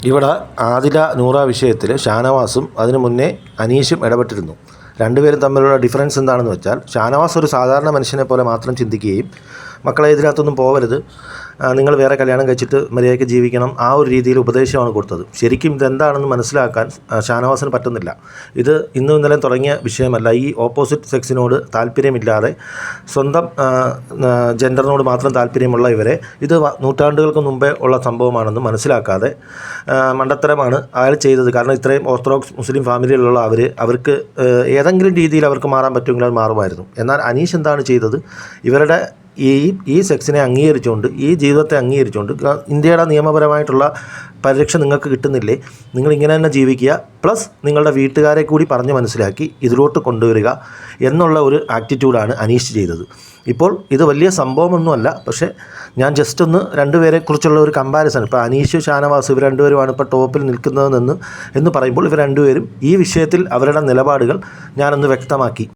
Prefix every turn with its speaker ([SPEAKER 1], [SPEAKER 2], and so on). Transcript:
[SPEAKER 1] ഇവിടെ ആദില നൂറ വിഷയത്തിൽ ഷാനവാസും അതിനു മുന്നേ അനീഷും ഇടപെട്ടിരുന്നു. രണ്ടുപേരും തമ്മിലുള്ള ഡിഫറൻസ് എന്താണെന്ന് വെച്ചാൽ, ഷാനവാസ് ഒരു സാധാരണ മനുഷ്യനെ പോലെ മാത്രം ചിന്തിക്കുകയും മക്കളെ ഇതിനകത്തൊന്നും പോകരുത്, നിങ്ങൾ വേറെ കല്യാണം കഴിച്ചിട്ട് മര്യാദയ്ക്ക് ജീവിക്കണം, ആ ഒരു രീതിയിൽ ഉപദേശമാണ് കൊടുത്തത്. ശരിക്കും ഇതെന്താണെന്ന് മനസ്സിലാക്കാൻ ഷാനവാസിന് പറ്റുന്നില്ല. ഇത് ഇന്നും ഇന്നലെ തുടങ്ങിയ വിഷയമല്ല. ഈ ഓപ്പോസിറ്റ് സെക്സിനോട് താല്പര്യമില്ലാതെ സ്വന്തം ജെൻഡറിനോട് മാത്രം താല്പര്യമുള്ള ഇവരെ ഇത് നൂറ്റാണ്ടുകൾക്ക് മുമ്പേ ഉള്ള സംഭവമാണെന്ന് മനസ്സിലാക്കാതെ മണ്ടത്തരമാണ് അയാൾ ചെയ്തത്. കാരണം ഇത്രയും ഓർത്തഡോക്സ് മുസ്ലിം ഫാമിലിയിലുള്ള അവർക്ക് ഏതെങ്കിലും രീതിയിൽ അവർക്ക് മാറാൻ പറ്റുമെങ്കിൽ അത് മാറുമായിരുന്നു. എന്നാൽ അനീഷ് എന്താണ് ചെയ്തത്? ഇവരുടെ ഈ സെക്സിനെ അംഗീകരിച്ചുകൊണ്ട്, ഈ ജീവിതത്തെ അംഗീകരിച്ചുകൊണ്ട്, ഇന്ത്യയുടെ നിയമപരമായിട്ടുള്ള പരിരക്ഷ നിങ്ങൾക്ക് കിട്ടുന്നില്ലേ, നിങ്ങളിങ്ങനെ തന്നെ ജീവിക്കുക, പ്ലസ് നിങ്ങളുടെ വീട്ടുകാരെ കൂടി പറഞ്ഞ് മനസ്സിലാക്കി ഇതിലോട്ട് കൊണ്ടുവരിക എന്നുള്ള ഒരു ആറ്റിറ്റ്യൂഡാണ് അനീഷ് ചെയ്തത്. ഇപ്പോൾ ഇത് വലിയ സംഭവമൊന്നുമല്ല, പക്ഷേ ഞാൻ ജസ്റ്റ് ഒന്ന് രണ്ടുപേരെക്കുറിച്ചുള്ള ഒരു കമ്പാരിസൺ, ഇപ്പോൾ അനീഷ് ഷാനവാസ് ഇവർ രണ്ടുപേരുമാണ് ഇപ്പോൾ ടോപ്പിൽ നിൽക്കുന്നതെന്ന് പറയുമ്പോൾ ഇവർ രണ്ടുപേരും ഈ വിഷയത്തിൽ അവരുടെ നിലപാടുകൾ ഞാനൊന്ന് വ്യക്തമാക്കി.